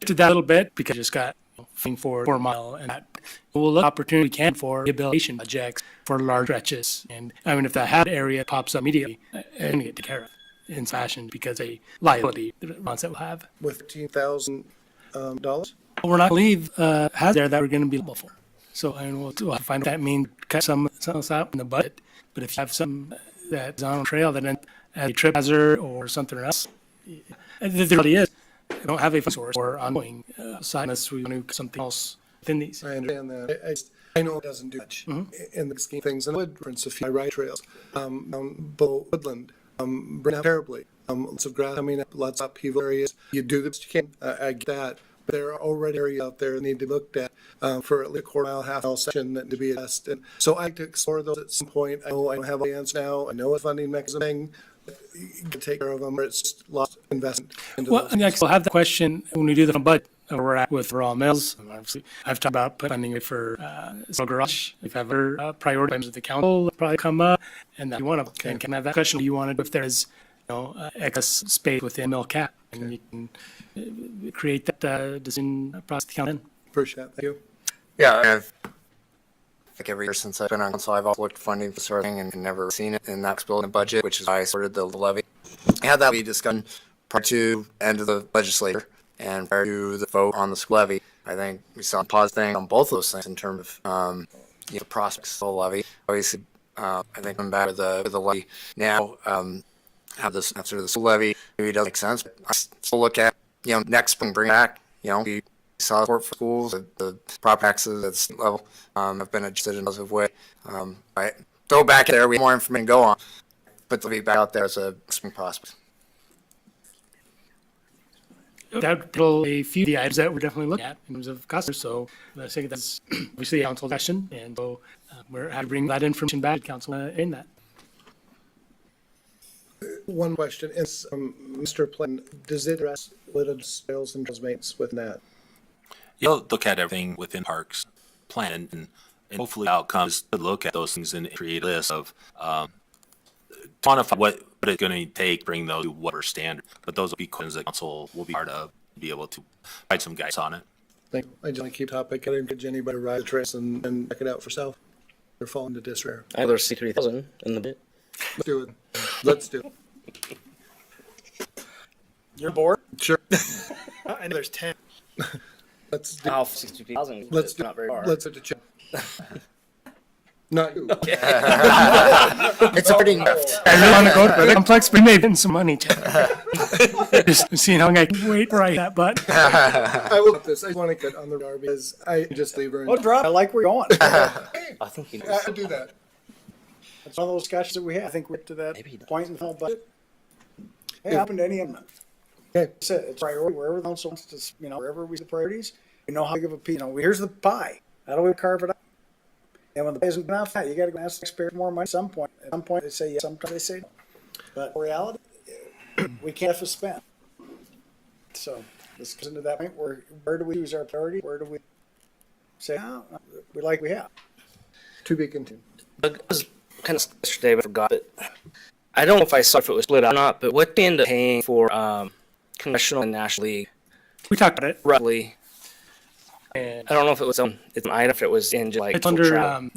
Speaker 4: did that a little bit because they just got thing for 4 mile and that. We'll look opportunity we can for rehabilitation projects for large stretches. And I mean, if that had area pops up immediately, and get taken care of in fashion because a liability the ones that we'll have.
Speaker 11: With $15,000.
Speaker 4: We're not going to leave hazard there that we're going to be liable for. So I mean, we'll have to find what that means, cut some else out in the budget. But if you have some that's on a trail that has a trip hazard or something else, there really is. I don't have a source or ongoing side unless we want to do something else within these.
Speaker 11: I understand that. I know it doesn't do much in the scheme of things. And I would, for instance, if I ride trails down below Woodland, burn out terribly. Lots of grass coming up, lots of upheaval areas. You do the best you can. I get that. But there are already areas out there that need to be looked at for at least a quarter mile, half mile section that to be addressed. And so I like to explore those at some point. I know I don't have all the answers now. I know it's a funding mechanism thing. You can take care of them, or it's just lost investment into
Speaker 4: Well,
Speaker 11: those.
Speaker 4: and next we'll have the question when we do the budget. Where we're at with raw mills. Obviously, I've talked about funding it for small garage. If ever priority items of the council will probably come up, and that you want to can have that question. You wanted if there's excess space within mill cap, and you can create that decision process to count in.
Speaker 11: Appreciate that. Thank you.
Speaker 2: Yeah, like every year since I've been on council, I've always looked at funding for this sort of thing and never seen it in that bill in the budget, which is why I started the levy. I had that levy discussion prior to the end of the legislature and prior to the vote on the school levy. I think we saw a positive thing on both of those things in terms of the prospects of the levy. Obviously, I think coming back with the levy now, have this after the school levy maybe it doesn't make sense. But I still look at next spring bring back. We saw support for schools, the prop taxes at the state level. Have been adjusted in a positive way. I throw back there. We have more information to go on. Put the levy back out there as a spring prospect.
Speaker 4: That'll a few of the items that we're definitely looking at in terms of cost. So I think that's obviously a council session, and so we're happy to bring that information back to council in that.
Speaker 11: One question is, Mr. Plan, does it address limited sales and maintenance with that?
Speaker 10: You'll look at everything within parks plan, and hopefully the outcome is to look at those things and create a list of quantify what it's going to take to bring those to whatever standard. But those will be questions that council will be part of, be able to provide some guidance on it.
Speaker 11: Thank you. I just want to keep topic. I didn't get anybody to ride the trails and check it out for self. They're falling to disrepair.
Speaker 13: I think there's 3,000 in the bit.
Speaker 11: Let's do it. Let's do it.
Speaker 6: You're bored?
Speaker 11: Sure.
Speaker 3: I know there's 10.
Speaker 11: Let's do.
Speaker 13: Now 62,000.
Speaker 11: Let's do.
Speaker 13: Not very far.
Speaker 11: Let's do the check. Not you.
Speaker 2: It's already left.
Speaker 4: I really want to go to the complex, but we may win some money. Just seeing how long I can wait for that, but
Speaker 11: I will this. I want to get on the radar because I just leave her.
Speaker 6: Oh, drop. I like where you're going.
Speaker 13: I think you
Speaker 11: I do that.
Speaker 6: It's one of those discussions that we have. I think we're to that
Speaker 13: Maybe not.
Speaker 6: point in the final budget. Hey, happen to any of them.
Speaker 11: Okay.
Speaker 6: It's priority wherever the council wants to, wherever we see the priorities, we know how to give a piece. Here's the pie. How do we carve it up? And when the pie isn't enough, you got to go ask the taxpayer for more money at some point. At some point, they say yes, sometimes they say no. But in reality, we can't have to spend. So this goes into that point where do we use our priority? Where do we say, we like we have?
Speaker 11: To be continued.
Speaker 13: It was kind of yesterday, but I forgot it. I don't know if I saw if it was split out or not, but what they end up paying for congressional and national league
Speaker 4: we talked about it.
Speaker 13: roughly. And I don't know if it was it's an item, if it was in just like
Speaker 4: It's
Speaker 13: full
Speaker 4: under
Speaker 13: travel.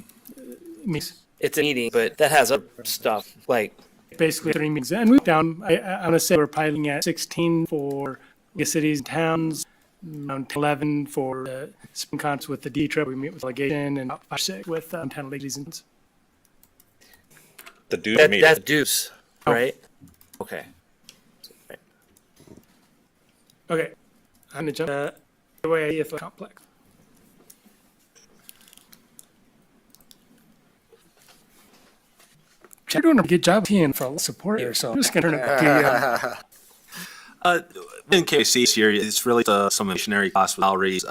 Speaker 13: It's a meeting, but that has other stuff like
Speaker 4: basically 3 meetings, and we're down. I'm gonna say we're piling at 16 for cities and towns, around 11 for spring conference with the D trip. We meet with delegation, and about 5 6 with town ladies and gents.
Speaker 8: The dues
Speaker 13: that,
Speaker 8: meeting.
Speaker 13: that's dues, right? Okay. Right.
Speaker 4: Okay, I'm gonna jump away if complex. You're doing a good job, Ian, for all the support here, so I'm just gonna turn it back to you.
Speaker 10: In KC this year, it's really some missionary costs with salaries.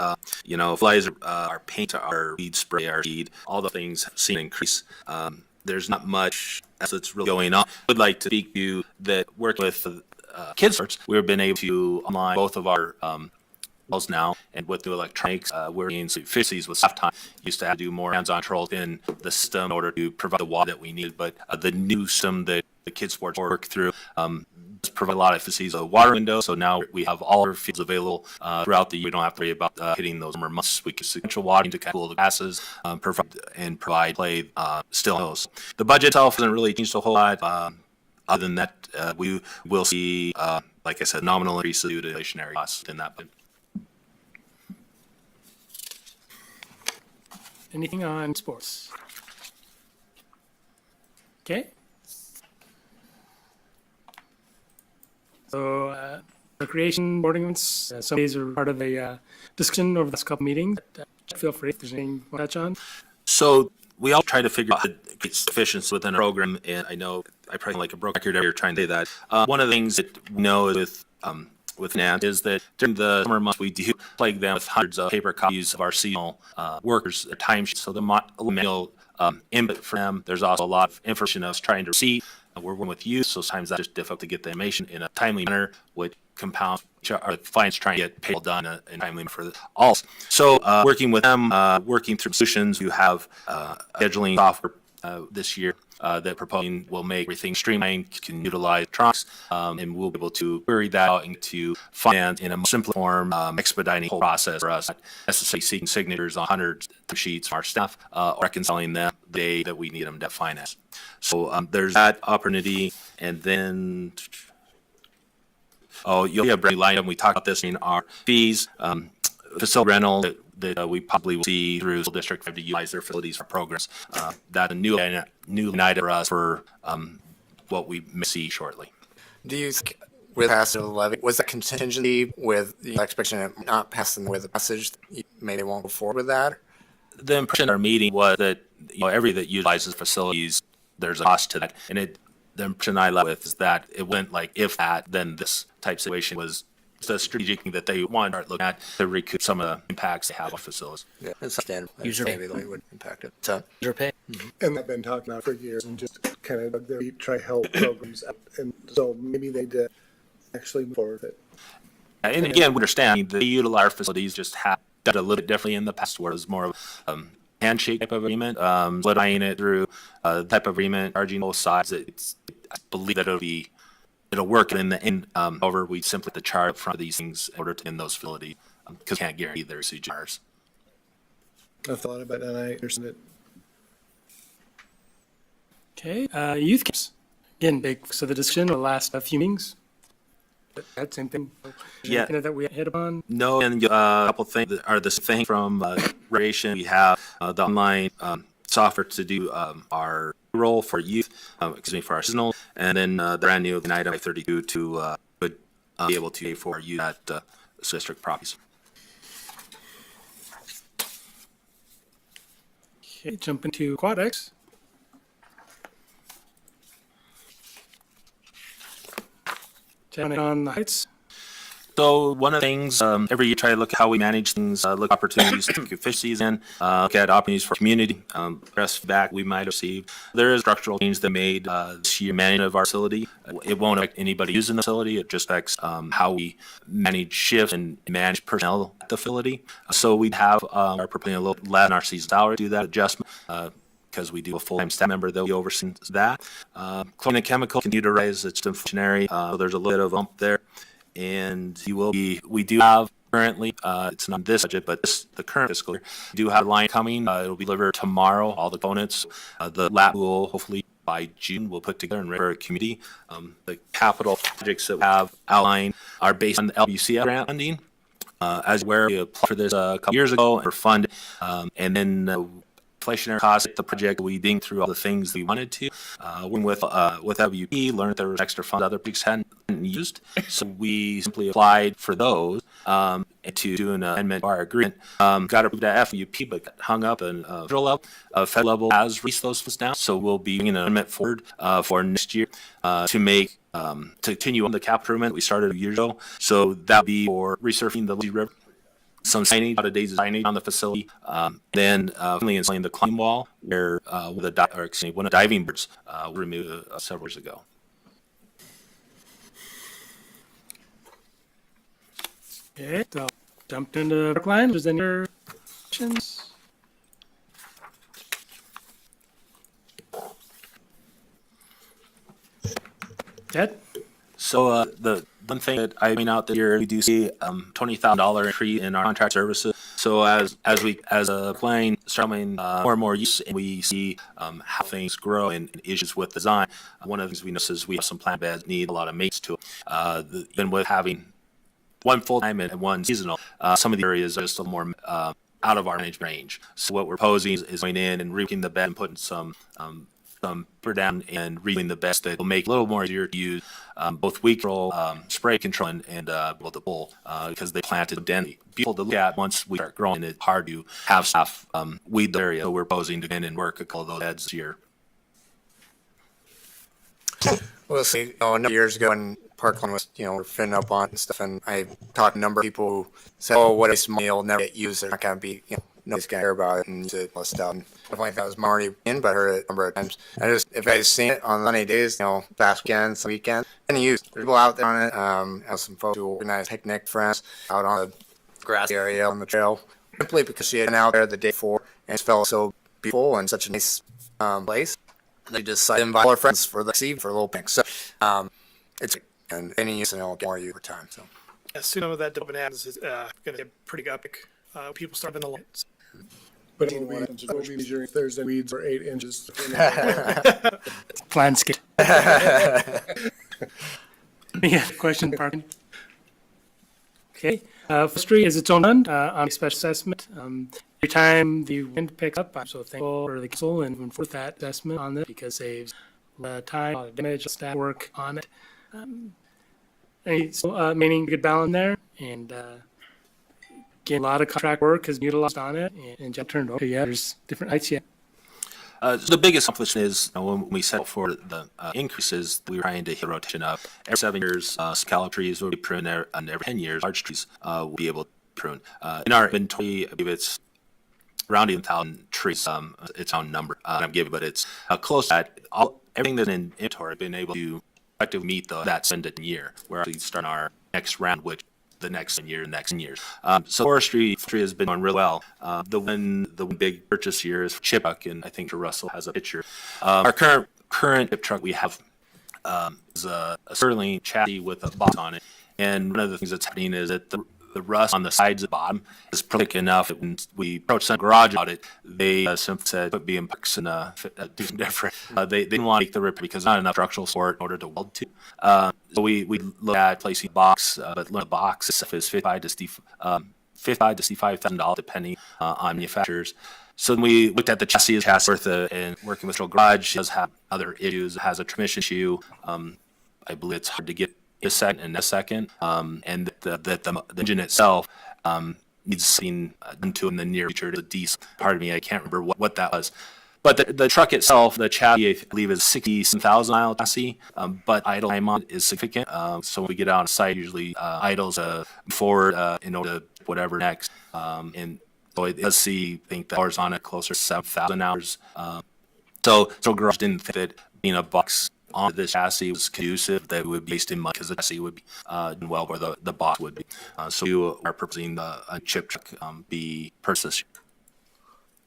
Speaker 10: Flies, our paint, our weed spray, our seed, all the things have seen an increase. There's not much that's really going on. I would like to speak to you that working with kids sports, we've been able to align both of our wells now, and with the electronics, we're getting some efficiencies with staff time. Used to have to do more hands-on controls in the system in order to provide the water that we needed, but the new system that the kids sports work through does provide a lot of efficiencies. A water window, so now we have all our fields available throughout the year. We don't have to worry about hitting those summer months. We can sequential watering to kind of cool the grasses, provide play still knows. The budget itself hasn't really changed a whole lot. Other than that, we will see, like I said, nominal increases due to inflationary costs in that budget.
Speaker 4: Anything on sports? Okay. So, recreation boarding events, some days are part of a discussion over the last couple meetings. Feel free if there's anything you want to touch on.
Speaker 10: So we all try to figure out how to get efficiency within a program, and I know I probably like a broken record every year trying to say that. One of the things that we know with NAT is that during the summer months we do plague them with hundreds of paper copies of our seasonal workers' timesheets. So the manual input for them. There's also a lot of information of us trying to see. We're working with youth, so sometimes that's just difficult to get the information in a timely manner, which compounds our clients trying to get payroll done in a timely manner for all. So working with them, working through solutions, you have scheduling software this year that proposing will make everything streamlined, can utilize trucks, and we'll be able to query that out and to finance in a simpler form, expediting the whole process for us, not necessarily seeking signatures on hundreds of sheets from our staff, or reconciling them the day that we need them to finance. So there's that opportunity, and then you'll see a brand new line item. We talked about this in our fees, facility rental that we probably will see through the district to utilize their facilities for programs. That's a new line item for us for what we may see shortly.
Speaker 2: Do you think with passing of the levy, was that contingency with the expectation of not passing with the message, maybe they won't go forward with that?
Speaker 10: The impression at our meeting was that every that utilizes facilities, there's a cost to that, and the impression I left with is that it went like if that, then this type of situation was the strategic thing that they want to start looking at to recoup some of the impacts they have on facilities.
Speaker 2: Yeah, it's understandable.
Speaker 13: User pay.
Speaker 2: Maybe they would impact it. So,
Speaker 13: User pay.
Speaker 11: And they've been talking about for years and just kind of their try help programs out. And so maybe they did actually move forward with it.
Speaker 10: And again, we understand the utilize our facilities just have done a little bit differently in the past, where it was more of handshake type of agreement, solidifying it through type of agreement, charging both sides. I believe that it'll work in the end. However, we simply have to charge up front of these things in order to end those facilities because we can't guarantee their CGRs.
Speaker 11: I've thought about it and I understand it.
Speaker 4: Okay, youth camps. Again, big, so the discussion will last a few meetings. That same thing.
Speaker 10: Yeah.
Speaker 4: Anything that we hit upon?
Speaker 10: No, and a couple things that are the same thing from recreation. We have the online software to do our role for youth, for our seasonal, and then the brand new item 32 to be able to pay for youth at district properties.
Speaker 4: Okay, jump into aquatics. Down on the heights.
Speaker 10: So one of the things, every year try to look at how we manage things, look at opportunities to make efficiencies in, look at opportunities for community, press feedback we might receive. There is structural change that made this year management of our facility. It won't affect anybody using the facility. It just affects how we manage shifts and manage personnel at the facility. So we'd have our proposing a little less in our season salary to do that adjustment. Because we do a full-time staff member that we oversee that. Chlorine and chemical continue to rise. It's inflationary. So there's a little bit of bump there. And we do have currently, it's not this budget, but the current fiscal year, we do have a line coming. It'll be delivered tomorrow, all the components. The lab will hopefully by June, we'll put together and ready for a committee. The capital projects that we have outlined are based on the LUCF grant funding. As where we applied for this a couple years ago and were funded, and then inflationary costs at the project, we dinged through all the things we wanted to. Working with WP, learned there was extra funds other projects hadn't used. So we simply applied for those and to do an amendment to our agreement. Got approved at FUP, but got hung up and federal level. Federal level has released those funds down. So we'll be bringing an amendment forward for next year to make to continue on the cap improvement we started a year ago. So that'll be for resurfacing the Lazy River. Some signage, out of days of signage on the facility. Then finally installing the climb wall where one of the diving birds were removed several years ago.
Speaker 4: Okay, so jumped into park line. Is there any other questions? Ted?
Speaker 10: So the one thing that I mean out this year, we do see $20,000 increase in our contract services. So as a plane start having more and more use, and we see how things grow and issues with design, one of the things we notice is we have some plant beds need a lot of mates to it. Even with having one full-time and one seasonal, some of the areas are just a little more out of our managed range. So what we're proposing is going in and reworking the bed and putting some put down and redoing the best that will make it a little more easier to use both weed control, spray control, and able to pull because they planted density. Beautiful to look at once we start growing. It's hard to have staff weed the area. So we're proposing to go in and work a couple of those beds this year.
Speaker 2: We'll see. A number of years ago when Parkland was, we're finning up on and stuff, and I talked to a number of people who said, "Oh, what a money will never get used. They're not going to be, nobody's going to hear about it and use it." Stuff. And definitely that was already in, but I heard it a number of times. If you guys seen it on sunny days, past weekends, some weekends, and used. There's people out there on it. Have some folks who organize picnic friends out on the grassy area on the trail, simply because she had been out there the day before and it felt so beautiful and such a nice place. They just invite all our friends for the eve for a little picnic. So it's and any use and more you over time. So
Speaker 3: As soon as that development happens, it's going to get pretty epic. People start in the lines.
Speaker 11: But it will be measuring if there's any weeds for 8 inches.
Speaker 4: Landscape. Yeah, question, Parkin. Okay, forestry is its own fund on a special assessment. Every time the wind picks up, I'm so thankful for the council and moving forth that assessment on this because it saves a lot of time, a lot of damage, staff work on it. Maintaining a good balance there, and getting a lot of contract work has been utilized on it, and Jeff turned over. Yeah, there's different heights. Yeah.
Speaker 10: So the biggest accomplishment is when we set out for the increases, we were trying to hit rotation up. Every 7 years, scallop trees will be pruned, and every 10 years, large trees will be able to prune. In our inventory, I believe it's around 1,000 trees, its own number. I'm giving, but it's close to that. Everything that's in inventory has been able to effectively meet that 7 year. We're actually starting our next round, which the next year, next years. So forestry has been going real well. The one big purchase here is chip truck, and I think Russell has a picture. Our current chip truck we have is a Sterling chassis with a box on it, and one of the things that's happening is that the rust on the sides of the bottom is thick enough that when we approached some garage about it, they simply said put being pucks and do something different. They didn't want to make the repair because not enough structural support in order to weld to. So we looked at placing a box, but the box itself is $55,000 to $65,000 depending on manufacturers. So then we looked at the chassis worth and working with Central Garage. It does have other issues. It has a transmission issue. I believe it's hard to get a second, and that the engine itself needs something done to in the near future. The diesel, pardon me, I can't remember what that was. But the truck itself, the chassis, I believe, is 67,000 mile chassis, but idle time on it is significant. So when we get out on site, usually idles forward in order to whatever next. And so it does I think the hours on it closer to 7,000 hours. So Garage didn't think that being a box on this chassis was conducive, that it would be based in mud because the chassis would be done well where the box would be. So we are proposing a chip truck be purchased.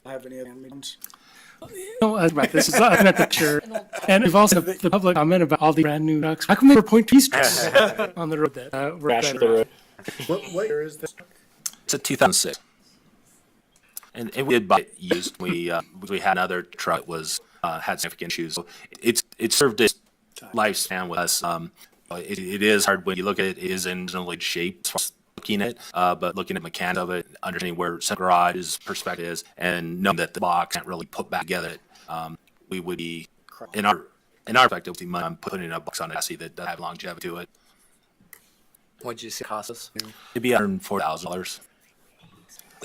Speaker 6: Have any other meetings?
Speaker 4: Right, this is looking at the picture, and we've also the public comment about all the brand new trucks. How come we were point trees on the road that were better?
Speaker 11: What year is this?
Speaker 10: It's a 2006. And we did buy it used. We had another truck that was had significant issues. So it served its lifespan with us. It is hard when you look at it. It is in really shape as far as looking at it, but looking at the mechanics of it, understanding where Central Garage's perspective is, and knowing that the box can't really put back together, we would be in our perspective, I'm putting a box on a chassis that doesn't have longevity to it.
Speaker 2: what'd you say it cost us?
Speaker 10: It'd be $104,000.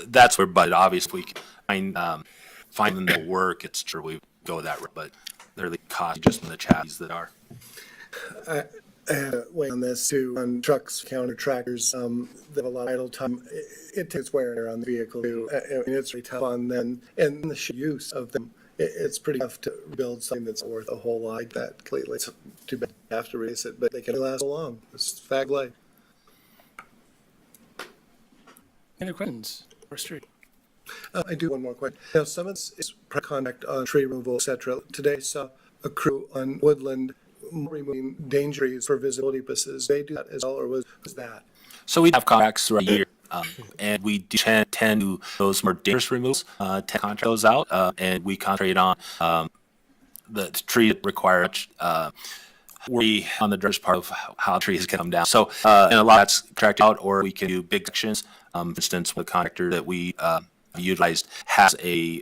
Speaker 10: That's where, but obviously, finding the work, it's true we go with that route, but they're the cost just in the chassis that are.
Speaker 11: I had a way on this too, on trucks, counter tractors, that have a lot of idle time. It takes wear and tear on the vehicle too. It's really tough on them, and the use of them. It's pretty tough to build something that's worth a whole lot like that completely. It's too bad to have to race it, but they can last so long. It's fact of life.
Speaker 4: Any questions? Forestry.
Speaker 11: I do one more question. Now, some of this is contact on tree removal, etc. Today I saw a crew on Woodland removing danger trees for visibility purposes. They do that as well, or was that?
Speaker 10: So we have contracts throughout the year, and we do tend to those more dangerous removals, contract those out, and we concentrate on the tree that require worry on the driver's part of how trees can come down. So, and a lot of that's contracted out, or we can do big sections. For instance, the contractor that we utilized has a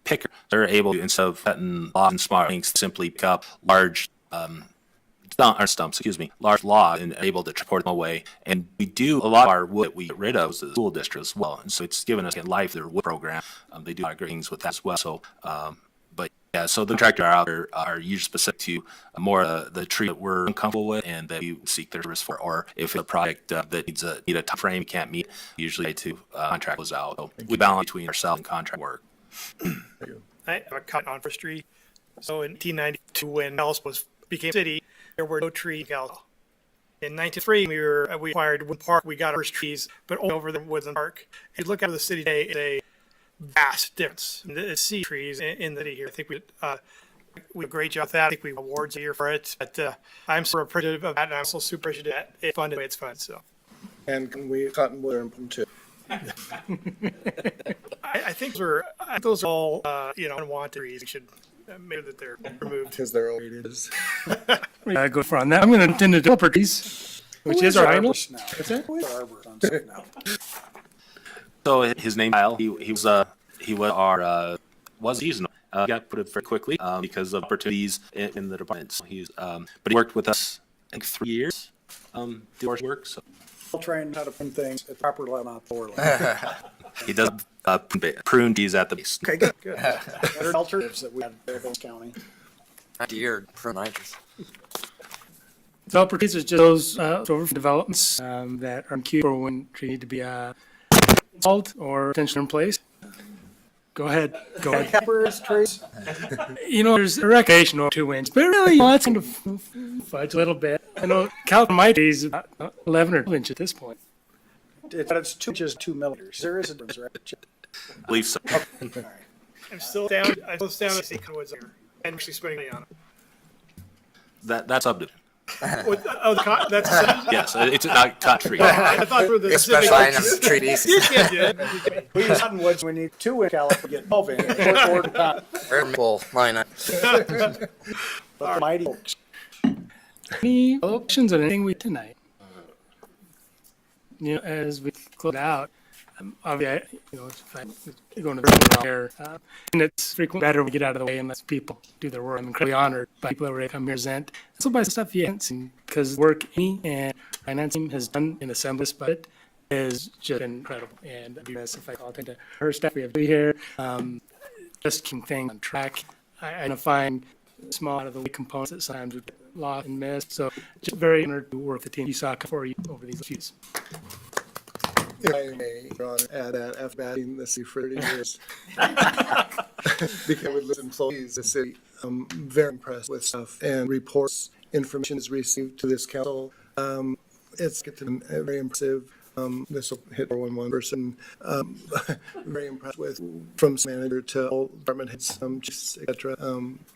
Speaker 10: picker. They're able to, instead of cutting logs and small links, simply pick up large large log and able to transport them away. And we do a lot of our wood that we get rid of is the school district as well. And so it's given us in life their wood program. They do a lot of great things with that as well. So, but yeah, so the contractor out there are usually specific to more the tree that we're uncomfortable with and that we seek their service for, or if it's a project that need a time frame we can't meet, usually to contract those out. So we balance between ourselves and contract work.
Speaker 3: I have a comment on forestry. So in 1892, when Kalispell became a city, there were no trees in Kalispell. In 1903, we acquired Woodland Park. We got our first trees, but only over the Woodland Park. If you look out of the city today, vast difference. The sea trees in the city here. I think we did a great job with that. I think we won awards a year for it. But I'm super appreciative of that, and I'm also super appreciative that it's fun the way it's fun. So
Speaker 11: And can we cottonwood and them too?
Speaker 3: I think those are all unwanted trees. We should make sure that they're removed.
Speaker 11: Because they're overrated.
Speaker 4: Go for on that. I'm going to tend to developer piece, which is our idol.
Speaker 6: Now.
Speaker 4: What's that?
Speaker 6: Who's our arbor on site now?
Speaker 10: So his name Kyle. He was our was seasonal. Got put it very quickly because of opportunities in the department. So he's but he worked with us I think 3 years. Did our work. So
Speaker 6: We'll train how to prune things at the proper level, not lower level.
Speaker 10: he does prune trees at the base.
Speaker 6: Okay, good. Better alternatives that we had in Fairbanks County.
Speaker 2: Deer for nitrous.
Speaker 4: Developer piece is just those over developments that are in queue for when tree need to be installed or potentially in place. Go ahead.
Speaker 6: Peppers, trees.
Speaker 4: There's a recreational 2 inch, but really, it's going to fudge a little bit. I know California trees is about 11 or 12 inches at this point.
Speaker 6: It's 2 inches, 2 millimeters. There is a difference, right?
Speaker 10: I believe so.
Speaker 6: All right.
Speaker 3: I'm still down to see woods here and actually spending money on them.
Speaker 10: That's up to.
Speaker 3: That's
Speaker 10: Yes, it's not cut tree.
Speaker 3: I thought for the
Speaker 2: Special items, treaties.
Speaker 6: We use cottonwoods, we need 2 inch caliper to get 12 inch. Or cotton.
Speaker 2: Full line up.
Speaker 6: But the mighty oaks.
Speaker 4: Any options on anything we tonight? As we close out, obviously, if I go into the here, and it's frequently better we get out of the way and let people do their work. I'm incredibly honored by people that were able to come here and present. Also by the stuff you haven't seen, because the work he and finance team has done in assembling this budget is just incredible. And I'd be remiss if I call attention to her staff we have here, just keeping things on track. I find small out of the way components that sometimes we get lost and missed. So just very honored to work with the team you saw for you over these issues.
Speaker 11: If I may, Your Honor, add that after batting the city for 30 years, because with employees, the city, I'm very impressed with stuff and reports, information is received to this council. It's getting very impressive. This will hit 411 person. Very impressed with from manager to all department heads, et cetera.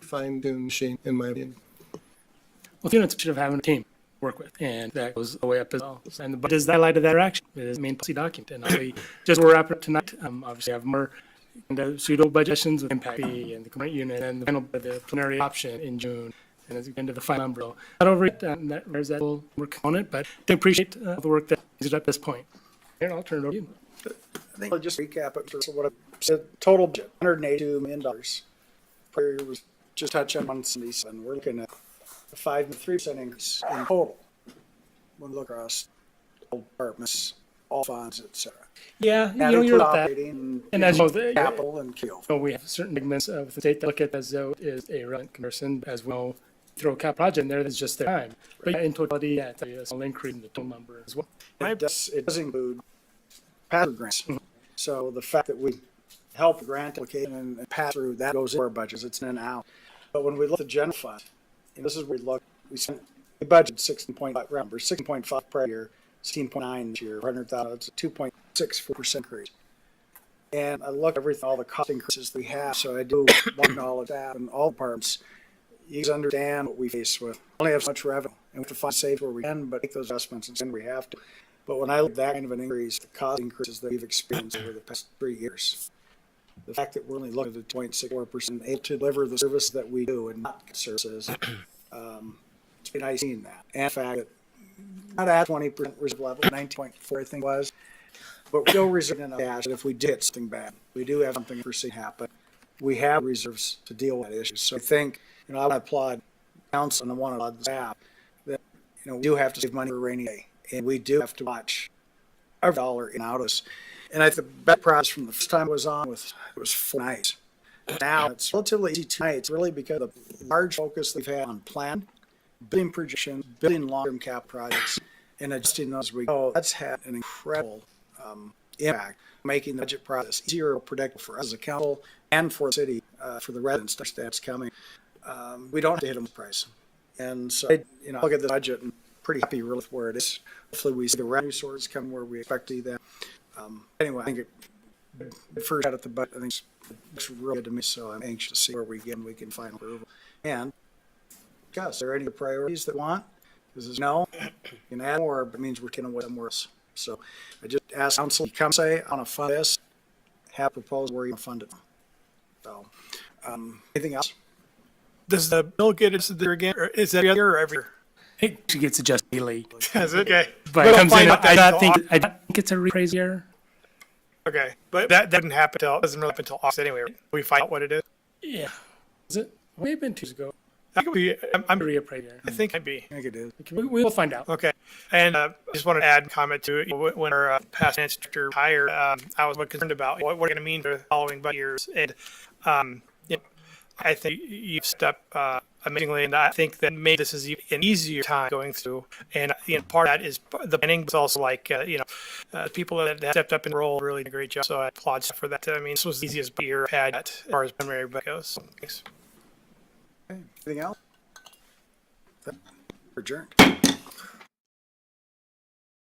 Speaker 11: Fine-tuned machine, in my opinion.
Speaker 4: Well, it's should have having a team work with, and that goes the way up as well. And the budget is the highlight of that action. It is the main policy document, and obviously, just we're wrapping up tonight. Obviously, I have more pseudo budget sessions with impact fee and the component unit, and the final the preliminary option in June, and as we get into the final number. Not over it. There's that little work on it, but I appreciate the work that is at this point. Here, I'll turn it over to you.
Speaker 6: I think I'll just recap it for what I said. Total budget, $182 million. Prior year was just touch on 177. We're looking at a 5.3% increase in total when we look across all departments, all funds, et cetera.
Speaker 4: Yeah,
Speaker 6: That
Speaker 4: you're
Speaker 6: includes
Speaker 4: at that.
Speaker 6: operating
Speaker 4: And as you know,
Speaker 6: capital and KO.
Speaker 4: So we have certain segments of the state that look at as though it is a relevant comparison, as well. Throw a cap project in there that's just their time. But in totality, yeah, it's a small increase in the total number as well.
Speaker 6: It does include pass-through grants. So the fact that we help grant application and pass through, that goes into our budgets, it's in and out. But when we look at the general fund, and this is where we budgeted 16.5 per year, 16.9 this year, 100,000, it's a 2.64% increase. And I look at everything, all the cost increases we have, so I do want to acknowledge that in all departments. You guys understand what we face with. We only have so much revenue, and we have to find safe where we can, but make those adjustments, and we have to. But when I look at that kind of an increase, the cost increases that we've experienced over the past 3 years, the fact that we're only looking at 0.64% able to deliver the service that we do and not services, it's been nice seeing that. And the fact that not at 20% reserve level, 19.4 I think was, but we're still reserving enough cash that if we did something bad, we do have something foreseen happen, we have reserves to deal with that issue. So I think, I want to applaud council and I want to applaud the staff that, we do have to save money for a rainy day, and we do have to watch every dollar in out of us. And I think the best process from the first time I was on it was 4 nights. Now it's relatively easy 2 nights, really, because of the large focus they've had on plan, building projections, building long-term cap projects, and adjusting those as we go. That's had an incredible impact, making the budget process easier to predict for us as a council and for the city, for the residents that's coming. We don't have to hit them with price. And so, look at the budget and pretty happy really with where it is. Hopefully we see the revenue source come where we expect to see that. Anyway, I think first shot at the budget, I think it's real good to me, so I'm anxious to see where we can final approval. And, Gus, are there any priorities that we want? Because there's no, you can add more, but it means we're taking away somewhere else. So I just ask council, you come say, I want to fund this, have a proposal where you want to fund it. So, anything else?
Speaker 3: Does the bill get it there again, or is that every year or every year?
Speaker 4: It gets adjusted daily.
Speaker 3: Is it? Okay.
Speaker 4: But it comes
Speaker 3: find
Speaker 4: in,
Speaker 3: out that
Speaker 4: I
Speaker 3: until
Speaker 4: don't think it's a reappraise year.
Speaker 3: Okay, but that doesn't happen till, doesn't really happen until August anyway, right? We find out what it is.
Speaker 4: Yeah. Is it? May have been 2 years ago.
Speaker 3: That could be, I'm,
Speaker 4: Reappraise year.
Speaker 3: I think it might be.
Speaker 6: I think it is.
Speaker 4: We'll find out.
Speaker 3: Okay. And just wanted to add a comment to it. When our past finance director retired, I was concerned about what we're going to mean for the following budget years. And you know, I think you've stepped amazingly, and I think that maybe this is an easier time going through. And part of that is the planning, but also like people that stepped up and role really did a great job. So I applaud you for that. I mean, this was the easiest year I've had as far as memory goes. So, thanks.
Speaker 6: Okay. Anything else? Adjourned.